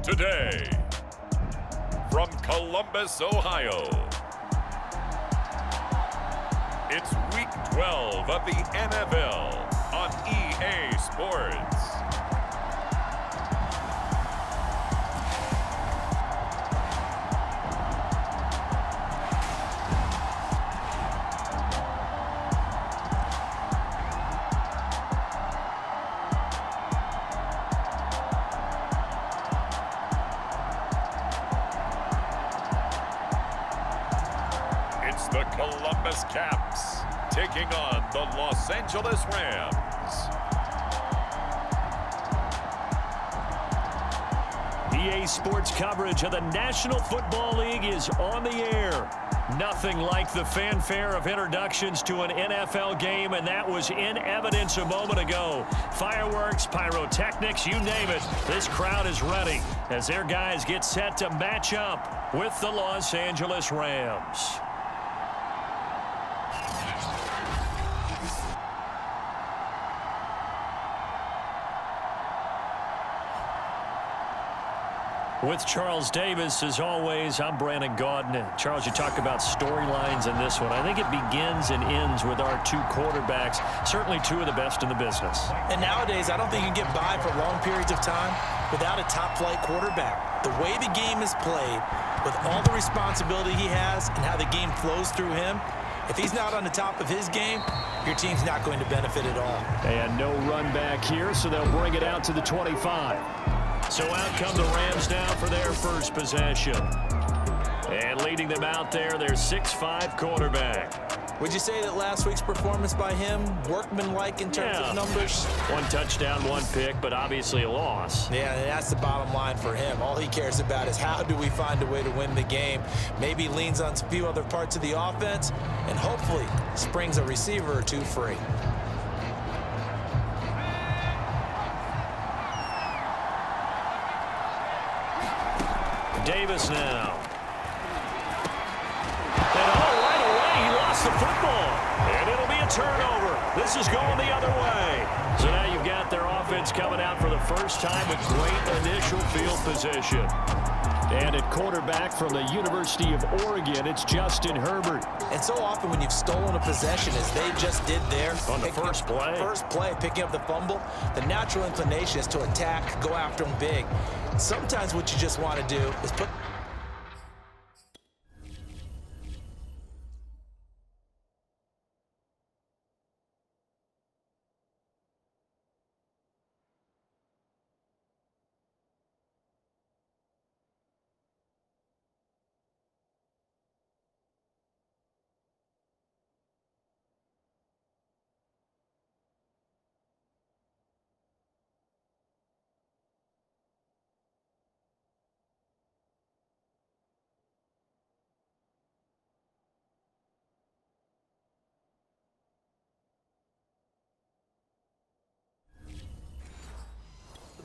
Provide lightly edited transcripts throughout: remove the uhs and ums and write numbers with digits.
Today, from Columbus, Ohio, it's Week 12 of the NFL on EA Sports. The Columbus Caps taking on the Los Angeles Rams. EA Sports coverage of the National Football League is on the air. Nothing like the fanfare of introductions to an NFL game, and that was in evidence a moment ago. Fireworks, pyrotechnics, you name it. This crowd is ready as their guys get set to match up with the Los Angeles Rams. With Charles Davis, as always, I'm Brandon Gaudin. Charles, you talked about storylines in this one. I think it begins and ends with our two quarterbacks, certainly two of the best in the business. And nowadays, I don't think you can get by for long periods of time without a top-flight quarterback. The way the game is played, with all the responsibility he has and how the game flows through him, if he's not on the top of his game, your team's not going to benefit at all. And no run back here, so they'll bring it out to the 25. So out come the Rams now for their first possession. And leading them out there, their 6'5" quarterback. Would you say that last week's performance by him, workmanlike in terms of numbers? One touchdown, one pick, but obviously a loss. Yeah, and that's the bottom line for him. All he cares about is how do we find a way to win the game. Maybe leans on a few other parts of the offense, and hopefully springs a receiver or two free. Davis now. And right away, he lost the football. And it'll be a turnover. This is going the other way. So now you've got their offense coming out for the first time with great initial field position. And at quarterback from the University of Oregon, it's Justin Herbert. And so often when you've stolen a possession, as they just did there, on the first play, picking up the fumble, the natural inclination is to attack, go after them big. Sometimes what you just want to do is put...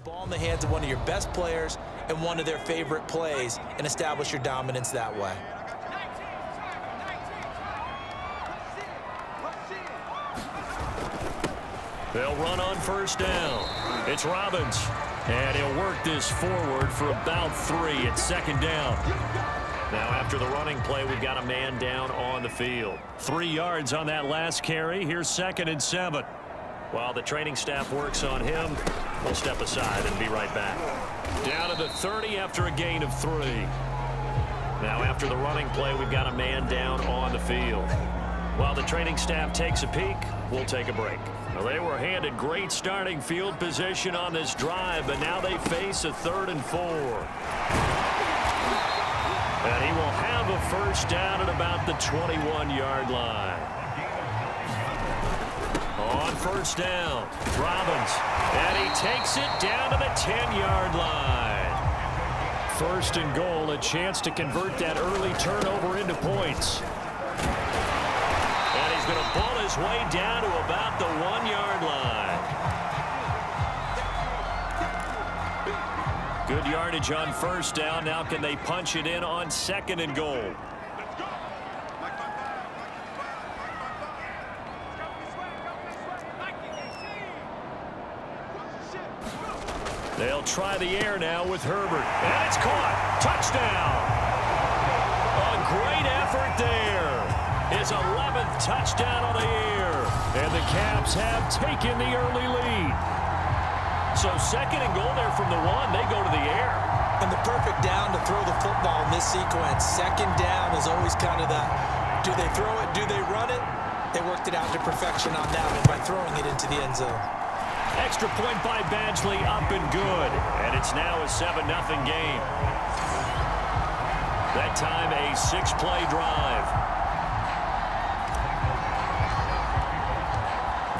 ball in the hands of one of your best players and one of their favorite plays and establish your dominance that way. They'll run on first down. It's Robbins. And he'll work this forward for about 3 at second down. Now after the running play, we've got a man down on the field. 3 yards on that last carry. Here's 2nd and 7. While the training staff works on him, we'll step aside and be right back. Down to the 30 after a gain of 3. Now after the running play, we've got a man down on the field. While the training staff takes a peek, we'll take a break. Well, they were handed great starting field position on this drive, but now they face a 3rd and 4. And he will have a first down at about the 21-yard line. On first down, Robbins, and he takes it down to the 10-yard line. 1st and goal, a chance to convert that early turnover into points. And he's going to ball his way down to about the 1-yard line. Good yardage on first down. Now can they punch it in on 2nd and goal? They'll try the air now with Herbert. And it's caught. Touchdown. A great effort there. His 11th touchdown on the year. And the Caps have taken the early lead. So second and goal there from the 1. They go to the air. And the perfect down to throw the football in this sequence. Second down is always kind of the, do they throw it, do they run it? They worked it out to perfection on that one by throwing it into the end zone. Extra point by Badgley, up and good. And it's now a 7-0 game. That time a 6-play drive.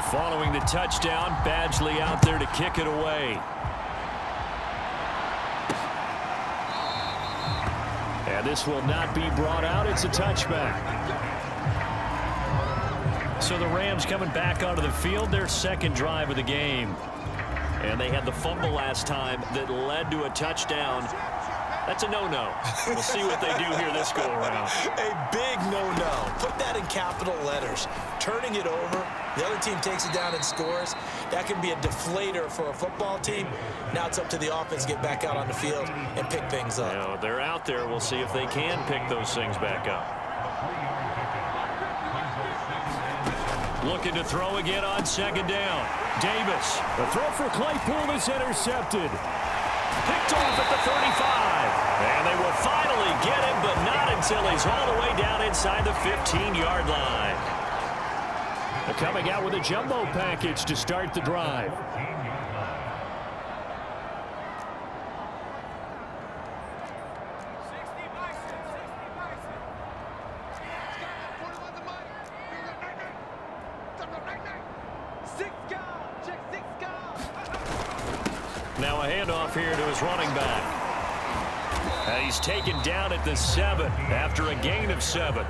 Following the touchdown, Badgley out there to kick it away. And this will not be brought out. It's a touchback. So the Rams coming back onto the field, their second drive of the game. And they had the fumble last time that led to a touchdown. That's a no-no. We'll see what they do here this go-around. A big no-no. Put that in capital letters. Turning it over, the other team takes it down and scores. That can be a deflator for a football team. Now it's up to the offense to get back out on the field and pick things up. You know, they're out there. We'll see if they can pick those things back up. Looking to throw again on second down. Davis. The throw for Claypool is intercepted. Picked off at the 35. And they will finally get him, but not until he's all the way down inside the 15-yard line. They're coming out with a jumbo package to start the drive. Now a handoff here to his running back. He's taken down at the 7 after a gain of 7.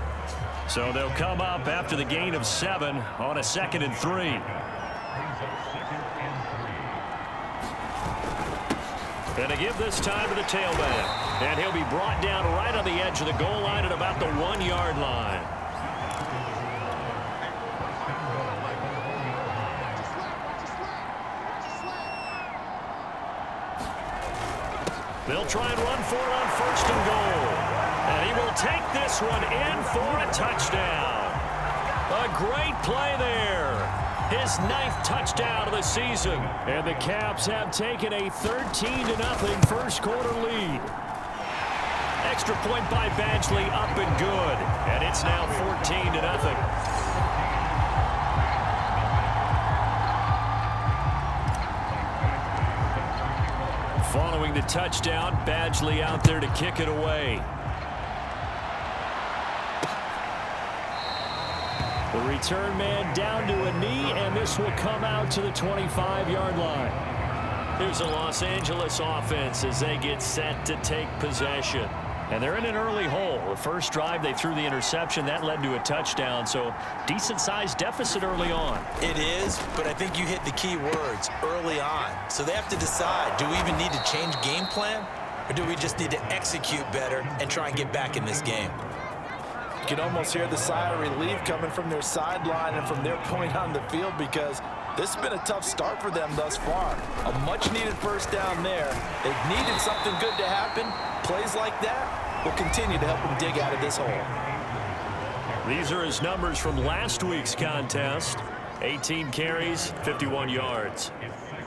So they'll come up after the gain of 7 on a 2nd and 3. And to give this time to the tailback. And he'll be brought down right on the edge of the goal line at about the 1-yard line. They'll try and run for it on 1st and goal. And he will take this one in for a touchdown. A great play there. His 9th touchdown of the season. And the Caps have taken a 13-0 first quarter lead. Extra point by Badgley, up and good. And it's now 14-0. Following the touchdown, Badgley out there to kick it away. The return man down to a knee, and this will come out to the 25-yard line. Here's the Los Angeles offense as they get set to take possession. And they're in an early hole. The first drive, they threw the interception. That led to a touchdown, so decent-sized deficit early on. It is, but I think you hit the key words, early on. So they have to decide, do we even need to change game plan, or do we just need to execute better and try and get back in this game? You can almost hear the sigh of relief coming from their sideline and from their point on the field, because this has been a tough start for them thus far. A much-needed first down there. They've needed something good to happen. Plays like that will continue to help them dig out of this hole. These are his numbers from last week's contest. 18 carries, 51 yards.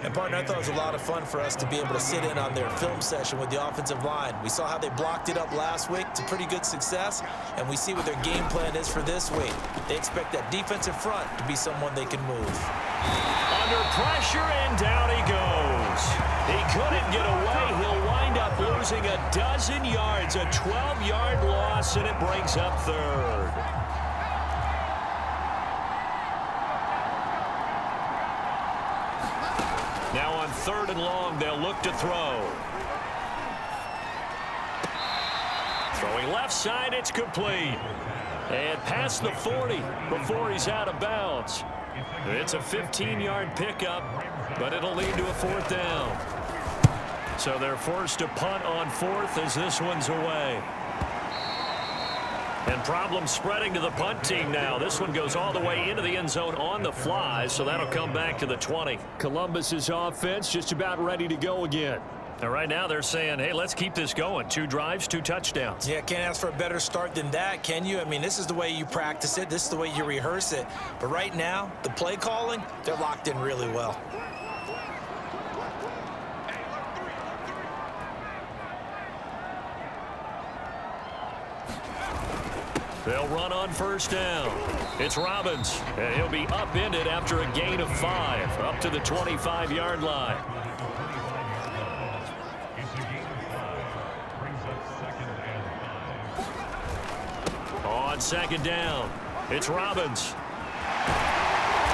And, partner, I thought it was a lot of fun for us to be able to sit in on their film session with the offensive line. We saw how they blocked it up last week to pretty good success, and we see what their game plan is for this week. They expect that defensive front to be someone they can move. Under pressure, and down he goes. He couldn't get away. He'll wind up losing a dozen yards, a 12-yard loss, and it brings up 3rd. Now on 3rd and long, they'll look to throw. Throwing left side, it's complete. And past the 40 before he's out of bounds. It's a 15-yard pickup, but it'll lead to a 4th down. So they're forced to punt on 4th as this one's away. And problems spreading to the punt team now. This one goes all the way into the end zone on the fly, so that'll come back to the 20. Columbus's offense just about ready to go again. And right now they're saying, hey, let's keep this going. 2 drives, 2 touchdowns. Yeah, can't ask for a better start than that, can you? I mean, this is the way you practice it. This is the way you rehearse it. But right now, the play calling, they're locked in really well. They'll run on first down. It's Robbins, and he'll be upended after a gain of 5, up to the 25-yard line. On second down, it's Robbins.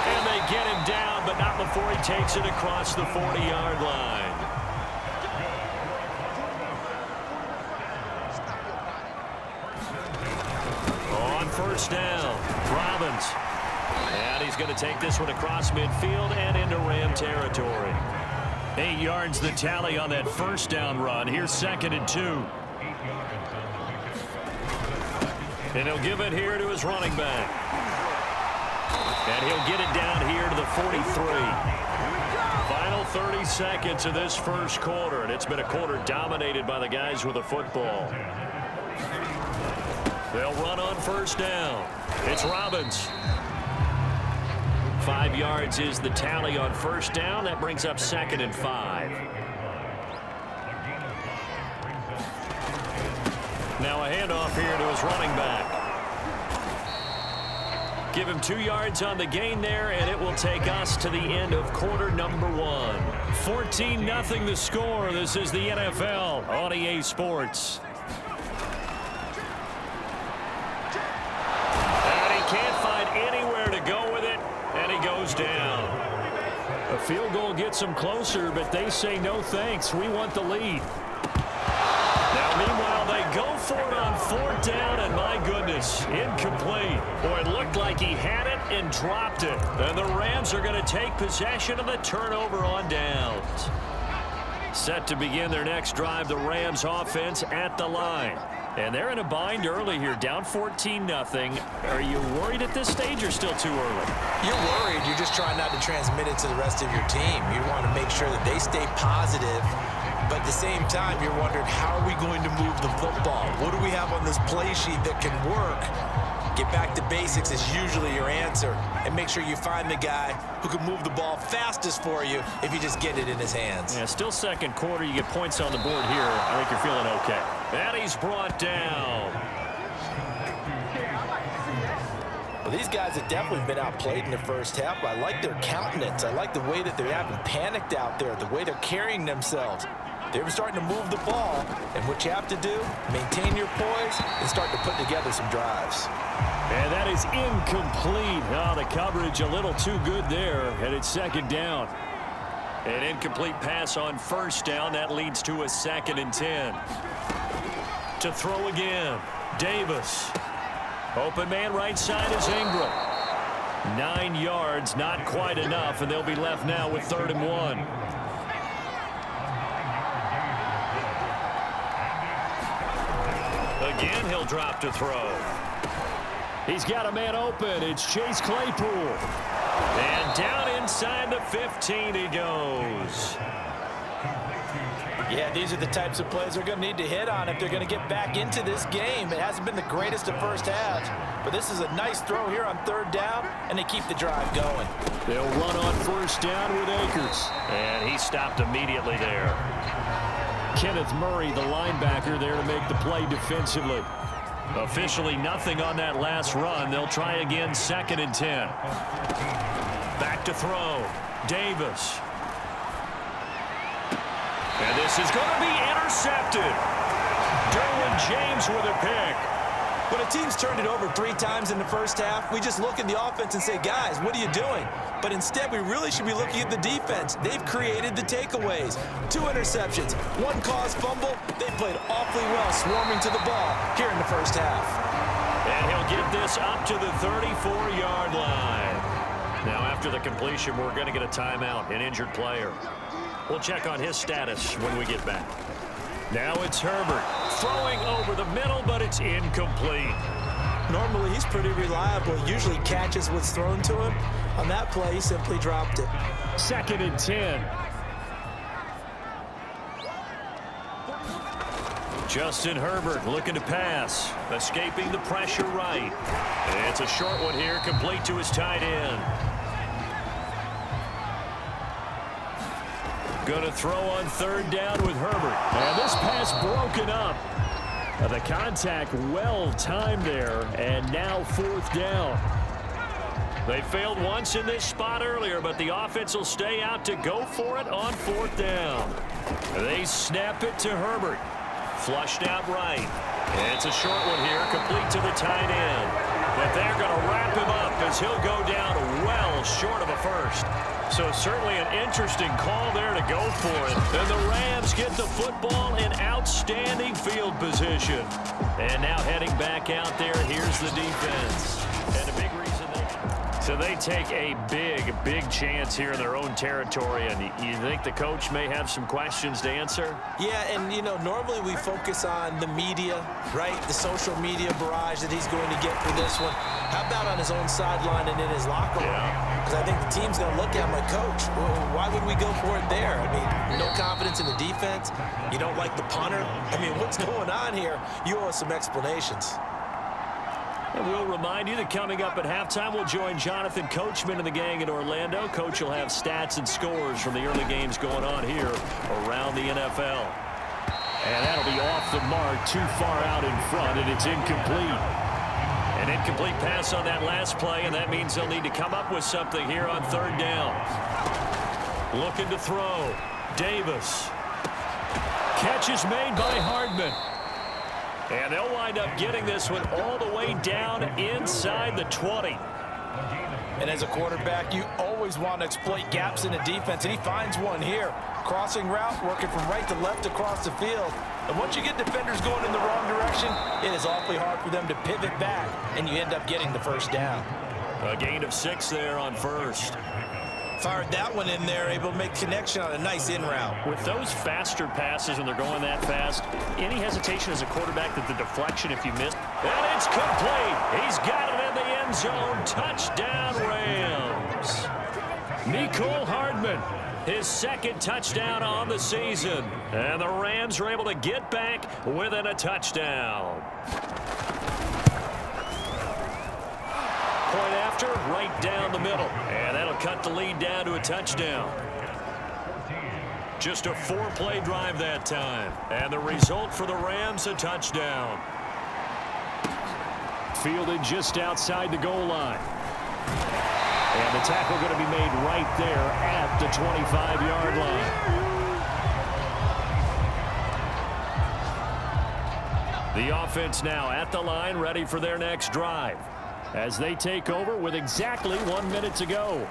And they get him down, but not before he takes it across the 40-yard line. First down, Robbins. And he's going to take this one across midfield and into Ram territory. 8 yards the tally on that first down run. Here's 2nd and 2. And he'll give it here to his running back. And he'll get it down here to the 43. Final 30 seconds of this first quarter, and it's been a quarter dominated by the guys with the football. They'll run on first down. It's Robbins. 5 yards is the tally on first down. That brings up 2nd and 5. Now a handoff here to his running back. Give him 2 yards on the gain there, and it will take us to the end of quarter number 1. 14-0 the score. This is the NFL on EA Sports. Down. A field goal gets them closer, but they say no thanks. We want the lead. Now, meanwhile, they go for it on 4th down, and my goodness, incomplete. Boy, it looked like he had it and dropped it. And the Rams are going to take possession of the turnover on downs. Set to begin their next drive, the Rams offense at the line. And they're in a bind early here, down 14-0. Are you worried at this stage or still too early? You're worried. You're just trying not to transmit it to the rest of your team. You want to make sure that they stay positive. But at the same time, you're wondering, how are we going to move the football? What do we have on this play sheet that can work? Get back to basics is usually your answer. And make sure you find the guy who can move the ball fastest for you if you just get it in his hands. Yeah, still second quarter. You get points on the board here. I think you're feeling okay. And he's brought down. Well, these guys have definitely been outplayed in the first half. I like their countenance. I like the way that they haven't panicked out there, the way they're carrying themselves. They're starting to move the ball, and what you have to do, maintain your poise and start to put together some drives. And that is incomplete. Oh, the coverage a little too good there, and it's 2nd down. An incomplete pass on first down. That leads to a 2nd and 10. To throw again, Davis. Open man right side is Ingram. 9 yards, not quite enough, and they'll be left now with 3rd and 1. Again, he'll drop to throw. He's got a man open. It's Chase Claypool. And down inside the 15 he goes. Yeah, these are the types of plays they're going to need to hit on if they're going to get back into this game. It hasn't been the greatest of first halves, but this is a nice throw here on 3rd down, and they keep the drive going. They'll run on first down with Akers. And he stopped immediately there. Kenneth Murray, the linebacker, there to make the play defensively. Officially nothing on that last run. They'll try again, 2nd and 10. Back to throw. Davis. And this is going to be intercepted. Derwin James with a pick. When a team's turned it over 3 times in the first half, we just look at the offense and say, guys, what are you doing? But instead, we really should be looking at the defense. They've created the takeaways. 2 interceptions, 1 caused fumble. They played awfully well swarming to the ball here in the first half. And he'll get this up to the 34-yard line. Now, after the completion, we're going to get a timeout, an injured player. We'll check on his status when we get back. Now it's Herbert throwing over the middle, but it's incomplete. Normally, he's pretty reliable. Usually catches what's thrown to him. On that play, he simply dropped it. 2nd and 10. Justin Herbert looking to pass. Escaping the pressure right. It's a short one here, complete to his tight end. Going to throw on 3rd down with Herbert. And this pass broken up. The contact well timed there, and now 4th down. They failed once in this spot earlier, but the offense will stay out to go for it on 4th down. They snap it to Herbert. Flushed out right. It's a short one here, complete to the tight end. But they're going to wrap him up as he'll go down well short of a first. So certainly an interesting call there to go for it. And the Rams get the football in outstanding field position. And now heading back out there, here's the defense. And a big reason so they take a big chance here in their own territory. And you think the coach may have some questions to answer? Yeah, and, you know, normally we focus on the media, right? The social media barrage that he's going to get for this one. How about on his own sideline and in his locker room? Because I think the team's going to look at him like, Coach, well, why would we go for it there? I mean, no confidence in the defense. You don't like the punter. I mean, what's going on here? You owe us some explanations. And we'll remind you that coming up at halftime, we'll join Jonathan Coachman and the gang in Orlando. Coach will have stats and scores from the early games going on here around the NFL. And that'll be off the mark, too far out in front, and it's incomplete. An incomplete pass on that last play, and that means they'll need to come up with something here on 3rd down. Looking to throw. Davis. Catch is made by Hardman. And they'll wind up getting this one all the way down inside the 20. And as a quarterback, you always want to exploit gaps in the defense, and he finds one here. Crossing route, working from right to left across the field. And once you get defenders going in the wrong direction, it is awfully hard for them to pivot back, and you end up getting the 1st down. A gain of 6 there on 1st. Fired that one in there, able to make connection on a nice in route. With those faster passes when they're going that fast, any hesitation as a quarterback that the deflection, if you missed, and it's complete. He's got it in the end zone. Touchdown, Rams. Mecole Hardman, his 2nd touchdown on the season. And the Rams are able to get back within a touchdown. Point after, right down the middle. And that'll cut the lead down to a touchdown. Just a 4-play drive that time. And the result for the Rams, a touchdown. Fielded just outside the goal line. And the tackle going to be made right there at the 25-yard line. The offense now at the line, ready for their next drive, as they take over with exactly 1 minute to go.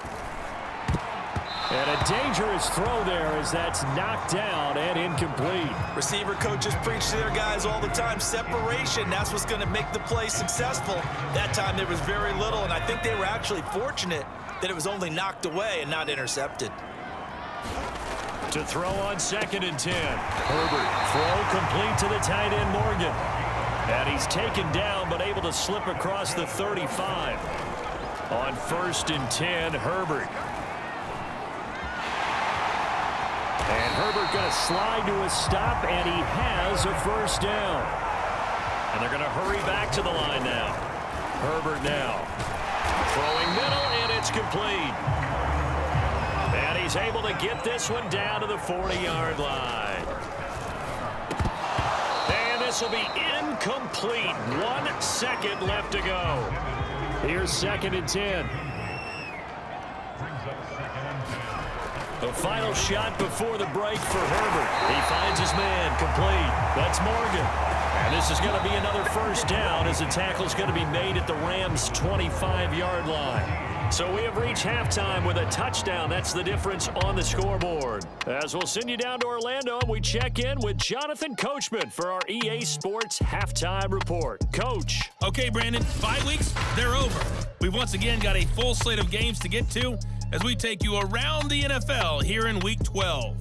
And a dangerous throw there as that's knocked down and incomplete. Receiver coaches preach to their guys all the time. Separation, that's what's going to make the play successful. That time there was very little, and I think they were actually fortunate that it was only knocked away and not intercepted. To throw on 2nd and 10. Herbert, throw complete to the tight end Morgan. And he's taken down but able to slip across the 35. On 1st and 10, Herbert. And Herbert going to slide to a stop, and he has a 1st down. And they're going to hurry back to the line now. Herbert now. Throwing middle, and it's complete. And he's able to get this one down to the 40-yard line. And this will be incomplete. 1 second left to go. Here's 2nd and 10. The final shot before the break for Herbert. He finds his man, complete. That's Morgan. And this is going to be another 1st down as the tackle's going to be made at the Rams' 25-yard line. So we have reached halftime with a touchdown. That's the difference on the scoreboard. As we'll send you down to Orlando, and we check in with Jonathan Coachman for our EA Sports Halftime Report. Coach. Okay, Brandon, 5 weeks, they're over. We've once again got a full slate of games to get to as we take you around the NFL here in Week 12.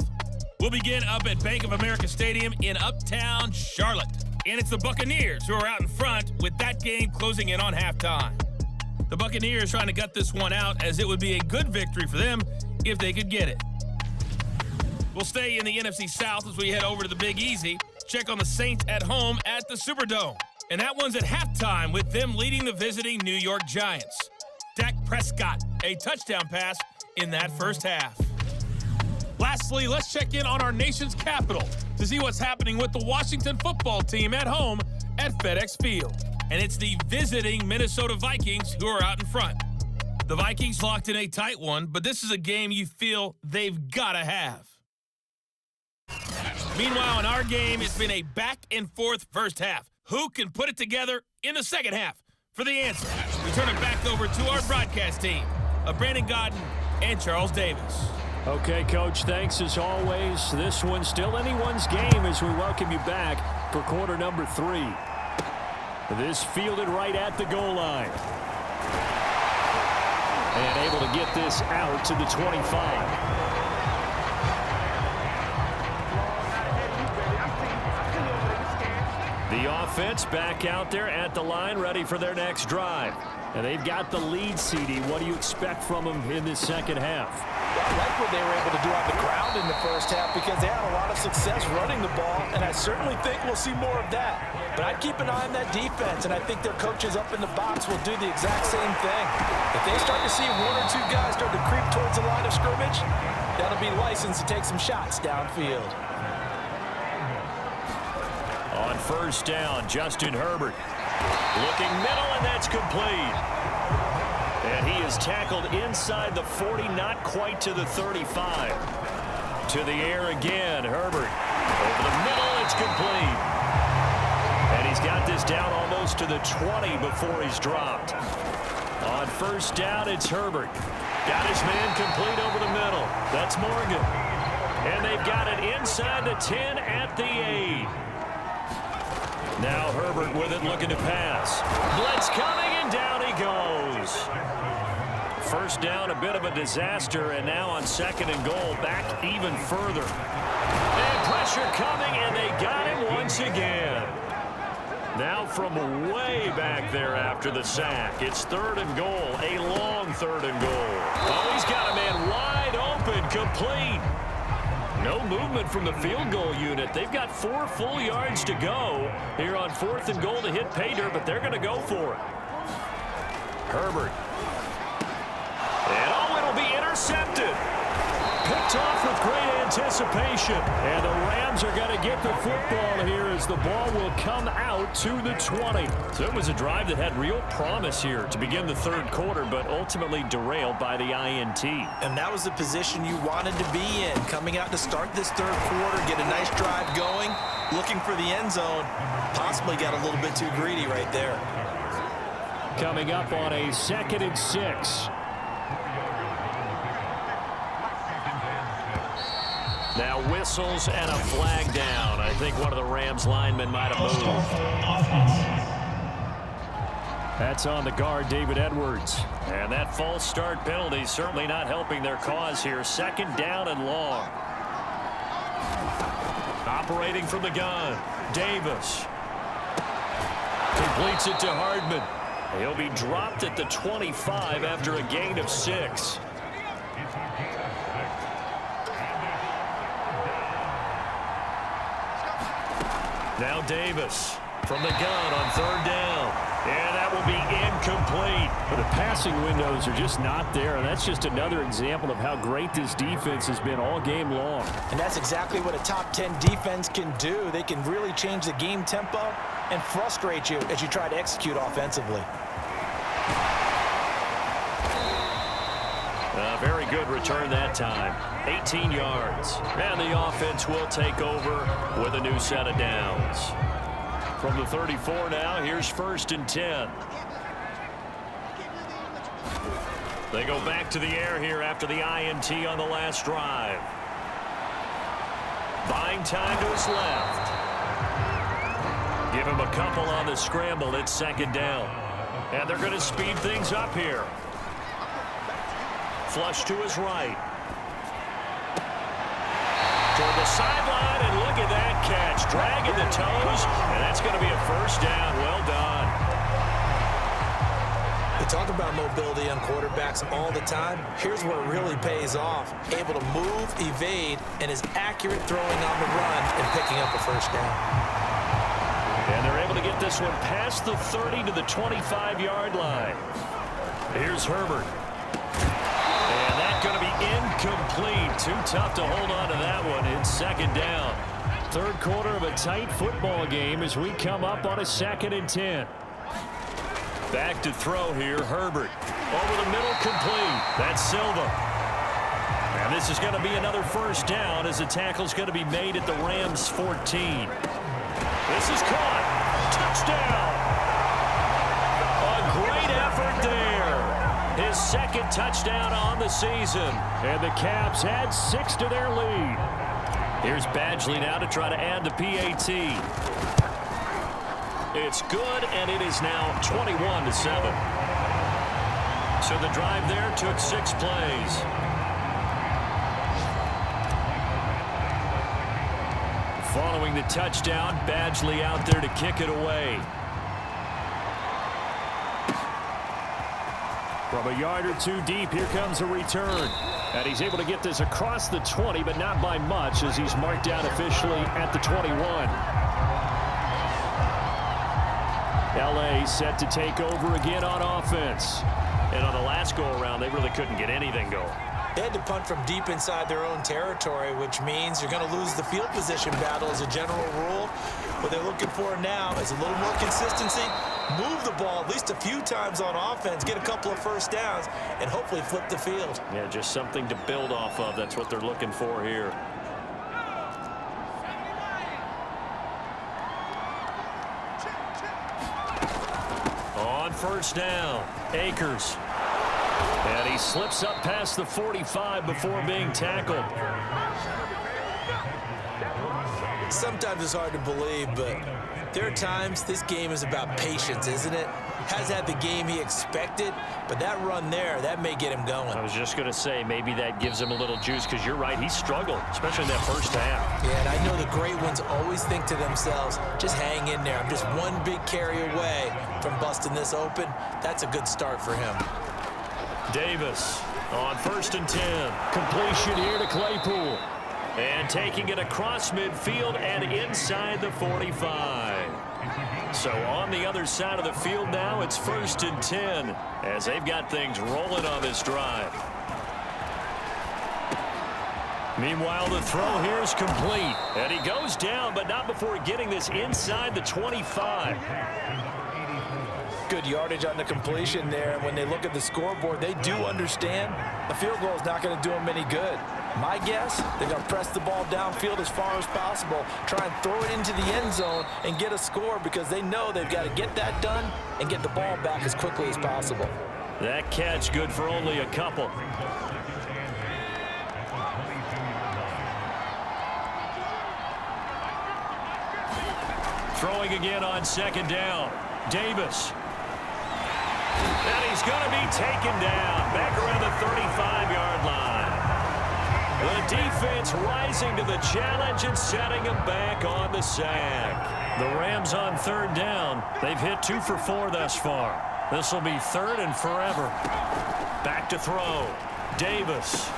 We'll begin up at Bank of America Stadium in Uptown Charlotte. And it's the Buccaneers who are out in front with that game closing in on halftime. The Buccaneers trying to gut this one out as it would be a good victory for them if they could get it. We'll stay in the NFC South as we head over to the Big Easy. Check on the Saints at home at the Superdome. And that one's at halftime with them leading the visiting New York Giants. Dak Prescott, a touchdown pass in that first half. Lastly, let's check in on our nation's capital to see what's happening with the Washington football team at home at FedEx Field. And it's the visiting Minnesota Vikings who are out in front. The Vikings locked in a tight one, but this is a game you feel they've got to have. Meanwhile, in our game, it's been a back-and-forth first half. Who can put it together in the second half? For the answer, we turn it back over to our broadcast team of Brandon Godden and Charles Davis. Okay, Coach, thanks as always. This one's still anyone's game as we welcome you back for quarter number 3. This fielded right at the goal line. And able to get this out to the 25. The offense back out there at the line, ready for their next drive. And they've got the lead, CD. What do you expect from them in this second half? Well, I like what they were able to do on the ground in the first half because they had a lot of success running the ball, and I certainly think we'll see more of that. But I'd keep an eye on that defense, and I think their coaches up in the box will do the exact same thing. If they start to see one or two guys start to creep towards the line of scrimmage, that'll be licensed to take some shots downfield. On first down, Justin Herbert looking middle, and that's complete. And he is tackled inside the 40, not quite to the 35. To the air again, Herbert. Over the middle, it's complete. And he's got this down almost to the 20 before he's dropped. On first down, it's Herbert. Got his man complete over the middle. That's Morgan. And they've got it inside the 10 at the 8. Now Herbert with it, looking to pass. Blitz coming, and down he goes. First down, a bit of a disaster, and now on second and goal, back even further. And pressure coming, and they got him once again. Now from way back there after the sack, it's third and goal, a long third and goal. Oh, he's got a man wide open, complete. No movement from the field goal unit. They've got 4 full yards to go here on fourth and goal to hit pay dirt, but they're going to go for it. Herbert. And oh, it'll be intercepted. Picked off with great anticipation. And the Rams are going to get the football here as the ball will come out to the 20. So it was a drive that had real promise here to begin the third quarter, but ultimately derailed by the INT. And that was the position you wanted to be in. Coming out to start this third quarter, get a nice drive going, looking for the end zone. Possibly got a little bit too greedy right there. Coming up on a 2nd and 6. Now whistles and a flag down. I think one of the Rams linemen might have moved. That's on the guard, David Edwards. And that false start penalty certainly not helping their cause here. Second down and long. Operating from the gun, Davis. Completes it to Hardman. He'll be dropped at the 25 after a gain of 6. Now Davis from the gun on third down. And that will be incomplete. But the passing windows are just not there. And that's just another example of how great this defense has been all game long. And that's exactly what a top 10 defense can do. They can really change the game tempo and frustrate you as you try to execute offensively. Very good return that time. 18 yards. And the offense will take over with a new set of downs. From the 34 now, here's 1st and 10. They go back to the air here after the INT on the last drive. Buying time to his left. Give him a couple on the scramble. It's 2nd down. And they're going to speed things up here. Flush to his right. toward the sideline, and look at that catch. Dragging the toes, and that's going to be a first down. Well done. We talk about mobility on quarterbacks all the time. Here's where it really pays off. Able to move, evade, and is accurate throwing on the run and picking up a first down. And they're able to get this one past the 30 to the 25-yard line. Here's Herbert. And that's going to be incomplete. Too tough to hold on to that one. It's second down. Third quarter of a tight football game as we come up on a 2nd and 10. Back to throw here, Herbert. Over the middle, complete. That's Silva. And this is going to be another first down as the tackle's going to be made at the Rams' 14. This is caught. Touchdown. A great effort there. His second touchdown on the season. And the Caps add 6 to their lead. Here's Badgley now to try to add the PAT. It's good, and it is now 21-7. So the drive there took 6 plays. Following the touchdown, Badgley out there to kick it away. From a yard or two deep, here comes a return. And he's able to get this across the 20, but not by much as he's marked down officially at the 21. LA set to take over again on offense. And on the last go-around, they really couldn't get anything going. They had to punt from deep inside their own territory, which means you're going to lose the field position battle as a general rule. What they're looking for now is a little more consistency, move the ball at least a few times on offense, get a couple of first downs, and hopefully flip the field. Yeah, just something to build off of. That's what they're looking for here. On first down, Akers. And he slips up past the 45 before being tackled. Sometimes it's hard to believe, but there are times this game is about patience, isn't it? Has had the game he expected, but that run there, that may get him going. I was just going to say, maybe that gives him a little juice, because you're right, he struggled, especially in that first half. Yeah, and I know the great ones always think to themselves, just hang in there. I'm just one big carry away from busting this open. That's a good start for him. Davis on 1st and 10. Completion here to Claypool. And taking it across midfield and inside the 45. So on the other side of the field now, it's 1st and 10 as they've got things rolling on this drive. Meanwhile, the throw here is complete. And he goes down, but not before getting this inside the 25. Good yardage on the completion there. And when they look at the scoreboard, they do understand a field goal is not going to do them any good. My guess, they're going to press the ball downfield as far as possible, try and throw it into the end zone and get a score because they know they've got to get that done and get the ball back as quickly as possible. That catch good for only a couple. Throwing again on 2nd down. Davis. And he's going to be taken down back around the 35-yard line. The defense rising to the challenge and setting him back on the sack. The Rams on 3rd down. They've hit 2 for 4 thus far. This will be 3rd and forever. Back to throw. Davis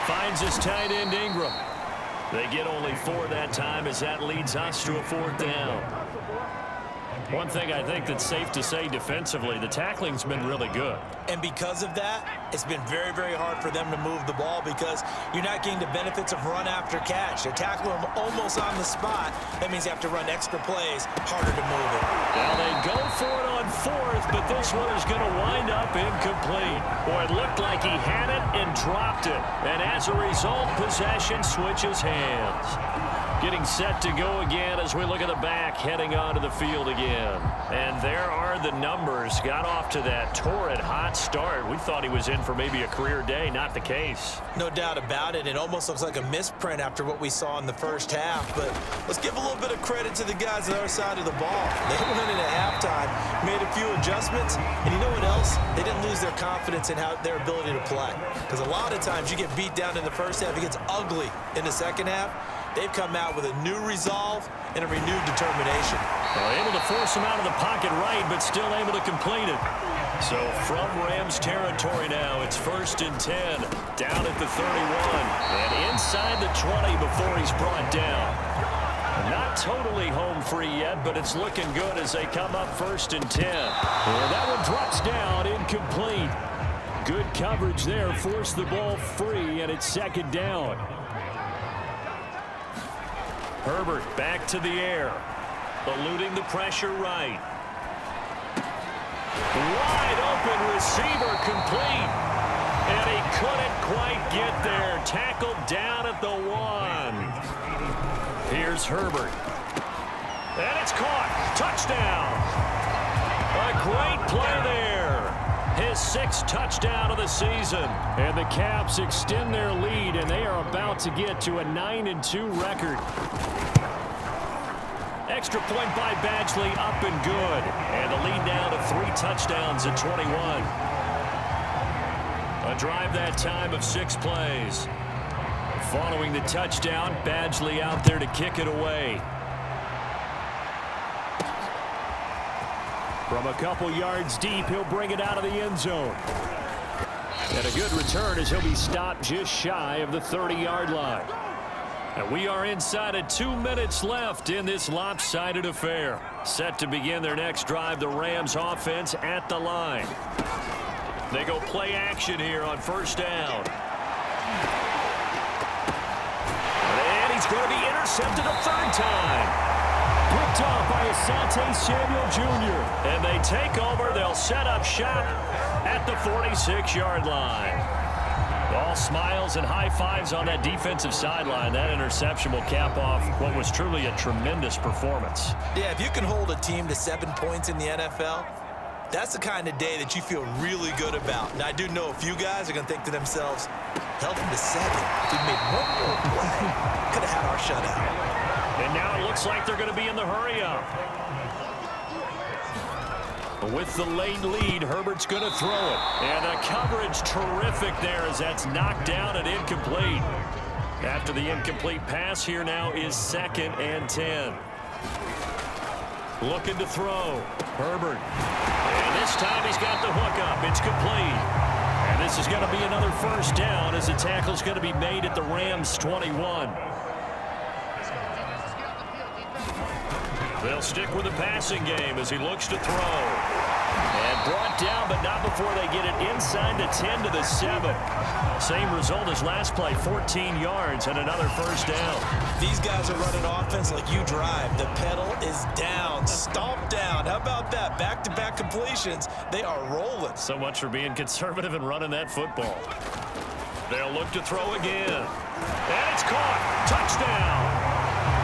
finds his tight end Ingram. They get only 4 that time as that leads us to a 4th down. One thing I think that's safe to say defensively, the tackling's been really good. And because of that, it's been very, very hard for them to move the ball because you're not getting the benefits of run after catch. They're tackling them almost on the spot. That means you have to run extra plays, harder to move it. Now they go for it on 4th, but this one is going to wind up incomplete. Boy, it looked like he had it and dropped it. And as a result, possession switches hands. Getting set to go again as we look at the back, heading onto the field again. And there are the numbers. Got off to that torrid hot start. We thought he was in for maybe a career day. Not the case. No doubt about it. It almost looks like a misprint after what we saw in the first half. But let's give a little bit of credit to the guys on the other side of the ball. They went in at halftime, made a few adjustments, and you know what else? They didn't lose their confidence in their ability to play. Because a lot of times you get beat down in the first half, it gets ugly in the second half. They've come out with a new resolve and a renewed determination. Well, able to force him out of the pocket right, but still able to complete it. So from Rams territory now, it's 1st and 10, down at the 31, and inside the 20 before he's brought down. Not totally home free yet, but it's looking good as they come up 1st and 10. And that one drops down, incomplete. Good coverage there, forced the ball free, and it's 2nd down. Herbert back to the air, eluding the pressure right. Wide open receiver complete, and he couldn't quite get there. Tackled down at the 1. Here's Herbert, and it's caught. Touchdown. A great play there. His 6th touchdown of the season. And the Caps extend their lead, and they are about to get to a 9-2 record. Extra point by Badgley, up and good. And the lead now to 3 touchdowns at 21. A drive that time of 6 plays. Following the touchdown, Badgley out there to kick it away. From a couple yards deep, he'll bring it out of the end zone. And a good return as he'll be stopped just shy of the 30-yard line. And we are inside of 2 minutes left in this lopsided affair. Set to begin their next drive, the Rams offense at the line. They go play action here on 1st down. And he's going to be intercepted a 3rd time. Picked off by Asante Samuel Jr. And they take over. They'll set up shop at the 46-yard line. All smiles and high fives on that defensive sideline. That interception will cap off what was truly a tremendous performance. Yeah, if you can hold a team to 7 points in the NFL, that's the kind of day that you feel really good about. And I do know a few guys are going to think to themselves, held them to 7. If we made one more play, could have had our shutout. And now it looks like they're going to be in the hurry-up. With the late lead, Herbert's going to throw it. And the coverage terrific there as that's knocked down and incomplete. After the incomplete pass, here now is 2nd and 10. Looking to throw. Herbert. And this time he's got the hook up. It's complete. And this is going to be another 1st down as the tackle's going to be made at the Rams' 21. They'll stick with the passing game as he looks to throw. And brought down, but not before they get it inside the 10 to the 7. Same result as last play, 14 yards and another 1st down. These guys are running offense like you drive. The pedal is down, stomp down. How about that? Back-to-back completions. They are rolling. So much for being conservative and running that football. They'll look to throw again. And it's caught. Touchdown.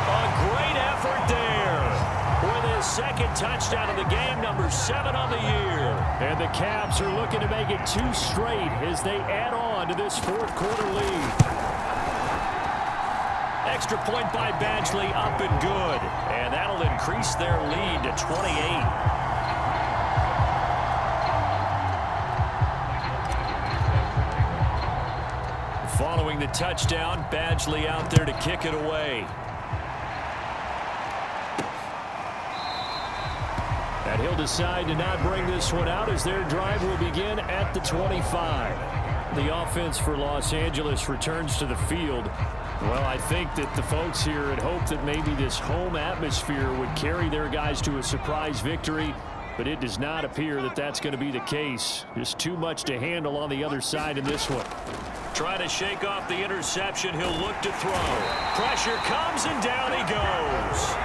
A great effort there. With his 2nd touchdown of the game, number 7 on the year. And the Caps are looking to make it 2 straight as they add on to this 4th quarter lead. Extra point by Badgley, up and good. And that'll increase their lead to 28. Following the touchdown, Badgley out there to kick it away. And he'll decide to not bring this one out as their drive will begin at the 25. The offense for Los Angeles returns to the field. Well, I think that the folks here had hoped that maybe this home atmosphere would carry their guys to a surprise victory, but it does not appear that that's going to be the case. Just too much to handle on the other side in this one. Trying to shake off the interception, he'll look to throw. Pressure comes and down he goes.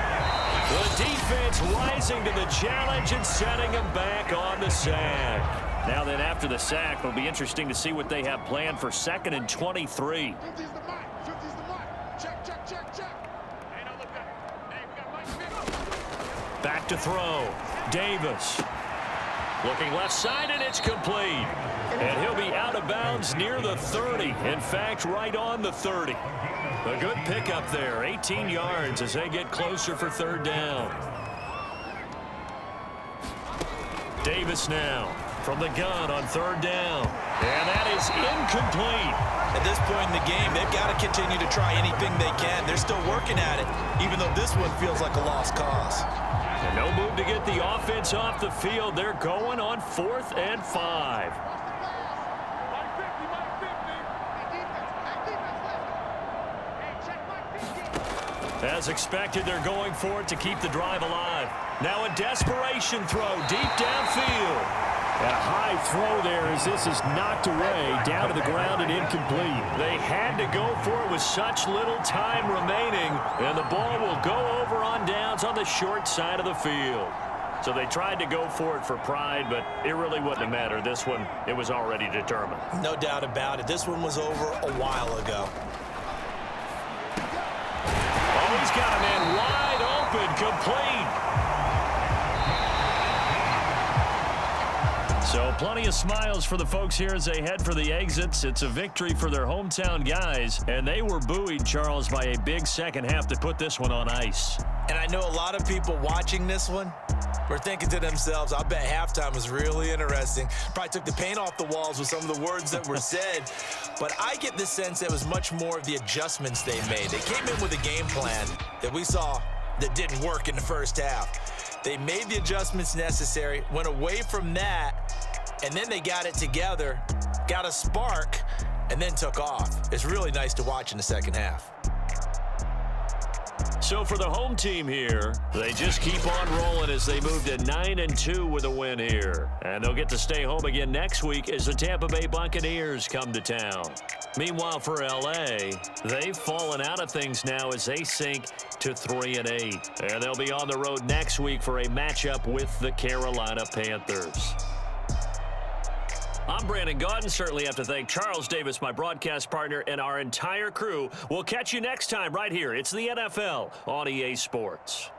The defense rising to the challenge and setting him back on the sack. Now then, after the sack, it'll be interesting to see what they have planned for 2nd and 23. Back to throw. Davis. Looking left side, and it's complete. And he'll be out of bounds near the 30. In fact, right on the 30. A good pickup there. 18 yards as they get closer for third down. Davis now from the gun on third down. And that is incomplete. At this point in the game, they've got to continue to try anything they can. They're still working at it, even though this one feels like a lost cause. And no move to get the offense off the field. They're going on 4th and 5. As expected, they're going for it to keep the drive alive. Now a desperation throw deep downfield. A high throw there as this is knocked away down to the ground and incomplete. They had to go for it with such little time remaining, and the ball will go over on downs on the short side of the field. So they tried to go for it for pride, but it really wouldn't have mattered. This one, it was already determined. No doubt about it. This one was over a while ago. Oh, he's got a man wide open, complete. So plenty of smiles for the folks here as they head for the exits. It's a victory for their hometown guys, and they were buoyed, Charles, by a big second half to put this one on ice. And I know a lot of people watching this one were thinking to themselves, I bet halftime was really interesting. Probably took the paint off the walls with some of the words that were said. But I get the sense it was much more of the adjustments they made. They came in with a game plan that we saw that didn't work in the first half. They made the adjustments necessary, went away from that, and then they got it together, got a spark, and then took off. It's really nice to watch in the second half. So for the home team here, they just keep on rolling as they move to 9-2 with a win here. And they'll get to stay home again next week as the Tampa Bay Buccaneers come to town. Meanwhile, for L.A., they've fallen out of things now as they sink to 3-8. And they'll be on the road next week for a matchup with the Carolina Panthers. I'm Brandon Gaudin. Certainly have to thank Charles Davis, my broadcast partner, and our entire crew. We'll catch you next time right here. It's the NFL on EA Sports.